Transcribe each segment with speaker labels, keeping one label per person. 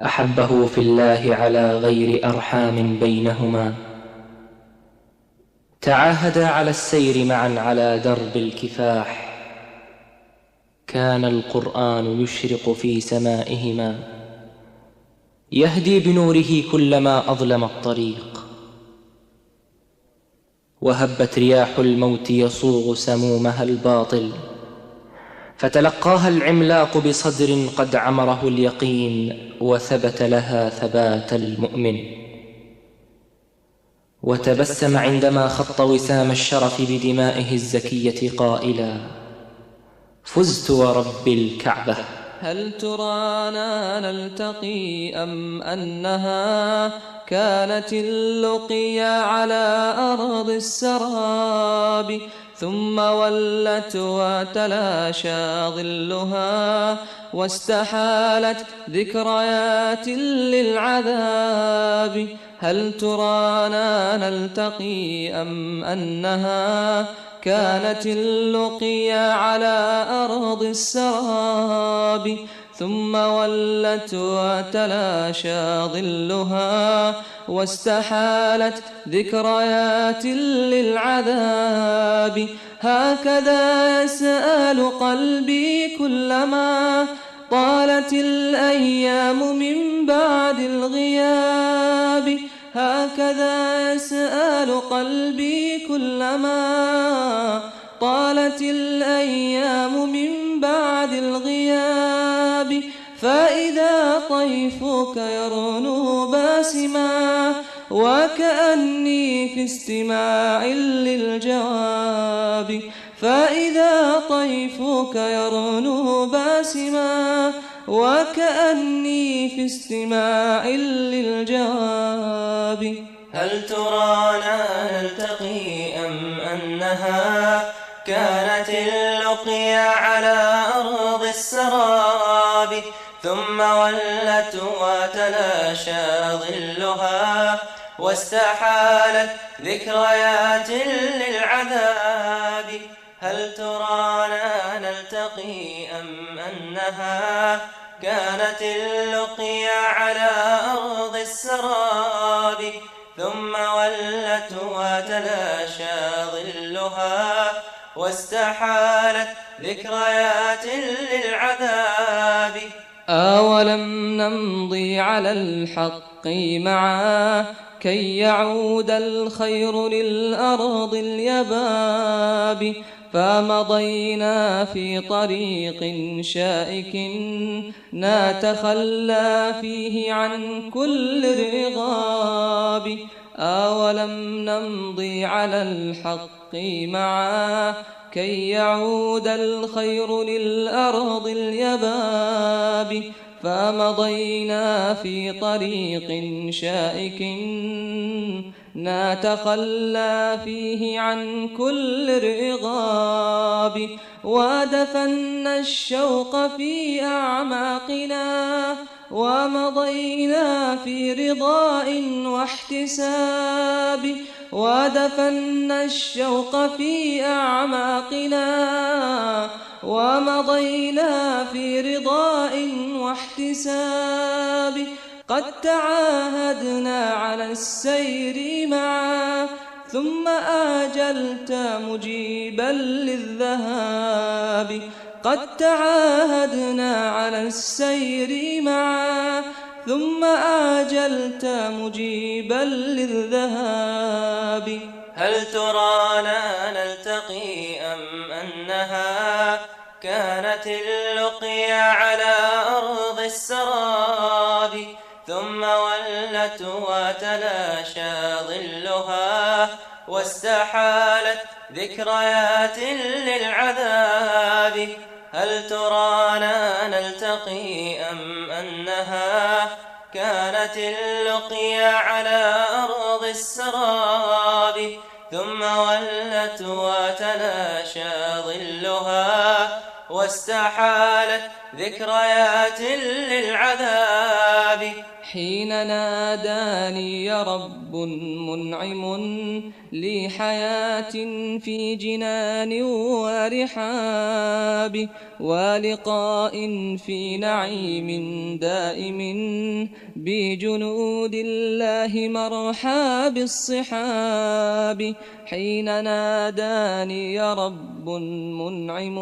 Speaker 1: أحبه في الله على غير أرحام بينهما، تعاهدا على السير معا على درب الكفاح. كان القرآن يشرق في سمائهما، يهدي بنوره كلما أظلم الطريق. وهبت رياح الموت يصوغ سمومها الباطل، فتلقاها العملاق بصدر قد عمره اليقين، وثبت لها ثبات المؤمن. وتبسم عندما خط وسام الشرف بدمائه الزكية قائلا: فزت ورب الكعبة.
Speaker 2: هل ترانا نلتقي أم أنها كانت اللقيا على أرض السراب، ثم ولت وتلاشى ظلها واستحالت ذكريات للعذاب. هل ترانا نلتقي أم أنها كانت اللقيا على أرض السراب، ثم ولت وتلاشى ظلها واستحالت ذكريات للعذاب. هكذا يسأل قلبي كلما طالت الأيام من بعد الغياب. هكذا يسأل قلبي كلما طالت الأيام من بعد الغياب. فإذا طيفك يرنو باسما وكأني في استماع للجواب. فإذا طيفك يرنو باسما وكأني في استماع للجواب.
Speaker 3: هل ترانا نلتقي أم أنها كانت اللقيا على أرض السراب، ثم ولت وتلاشى ظلها واستحالت ذكريات للعذاب. هل ترانا نلتقي أم أنها كانت اللقيا على أرض السراب، ثم ولت وتلاشى ظلها واستحالت ذكريات للعذاب.
Speaker 2: أولم نمضي على الحق معا كي يعود الخير للأرض اليباب، فمضينا في طريق شائك نتخلى فيه عن كل الرغاب. أولم نمضي على الحق معا كي يعود الخير للأرض اليباب، فمضينا في طريق شائك نتخلى فيه عن كل الرغاب. ودفنا الشوق في أعماقنا ومضينا في رضاء واحتساب. ودفنا الشوق في أعماقنا ومضينا في رضاء واحتساب. قد تعاهدنا على السير معا ثم آجلت مجيبا للذهاب. قد تعاهدنا على السير معا ثم آجلت مجيبا للذهاب.
Speaker 3: هل ترانا نلتقي أم أنها كانت اللقيا على أرض السراب، ثم ولت وتلاشى ظلها واستحالت ذكريات للعذاب. هل ترانا نلتقي أم أنها كانت اللقيا على أرض السراب، ثم ولت وتلاشى ظلها واستحالت ذكريات للعذاب.
Speaker 2: حين ناداني رب منعم لي حياة في جنان ورحاب ولقاء في نعيم دائم بجنود الله مرحى بالصحاب حين ناداني رب منعم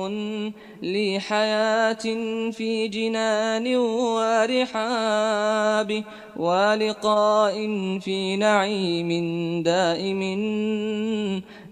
Speaker 2: لي حياة في جنان ورحاب ولقاء في نعيم دائم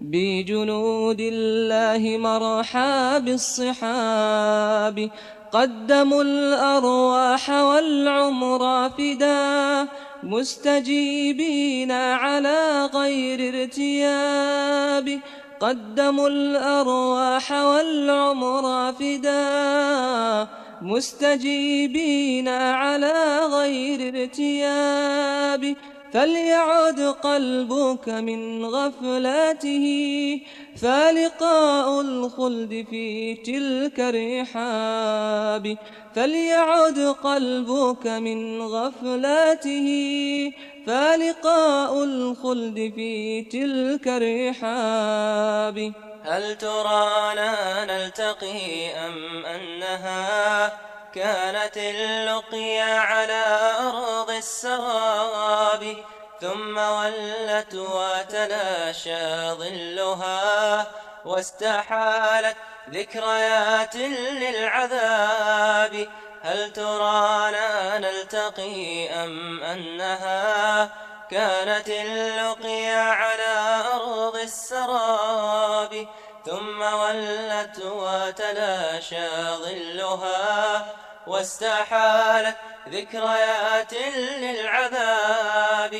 Speaker 2: بجنود الله مرحى بالصحاب قدموا الأرواح والعمر فدا مستجيبين على غير ارتياب قدموا الأرواح والعمر فدا مستجيبين على غير ارتياب فليعد قلبك من غفلته فلقاء الخلد في تلك الرحاب فليعد قلبك من غفلته فلقاء الخلد في تلك الرحاب
Speaker 3: هل ترانا نلتقي أم أنها كانت اللقيا على أرض السراب ثم ولت وتلاشى ظلها واستحالت ذكريات للعذاب هل ترانا نلتقي أم أنها كانت اللقيا على أرض السراب ثم ولت وتلاشى ظلها واستحالت ذكريات للعذاب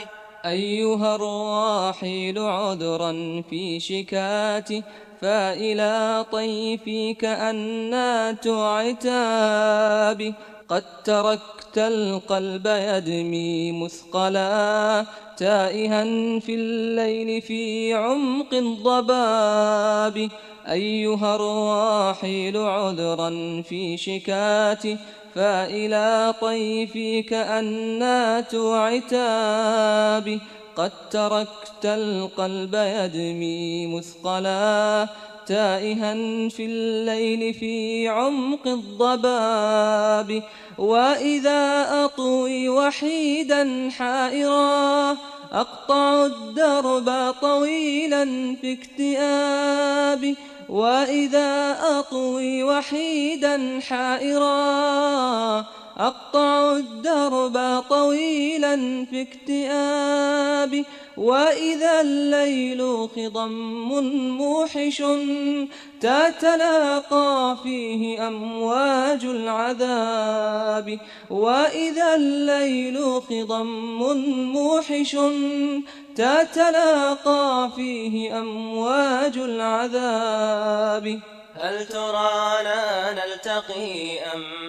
Speaker 2: أيها الراحل عذرا في شكاتي فإلى طيفك أنات عتاب قد تركت القلب يدمي مثقلا تائها في الليل في عمق الضباب أيها الراحل عذرا في شكاتي فإلى طيفك أنات عتاب قد تركت القلب يدمي مثقلا تائها في الليل في عمق الضباب وإذا أطوي وحيدا حائرا أقطع الدرب طويلا في اكتئاب وإذا أطوي وحيدا حائرا أقطع الدرب طويلا في اكتئاب وإذا الليل خضم موحش تتلاقى فيه أمواج العذاب وإذا الليل خضم موحش تتلاقى فيه أمواج العذاب
Speaker 3: هل ترانا نلتقي أم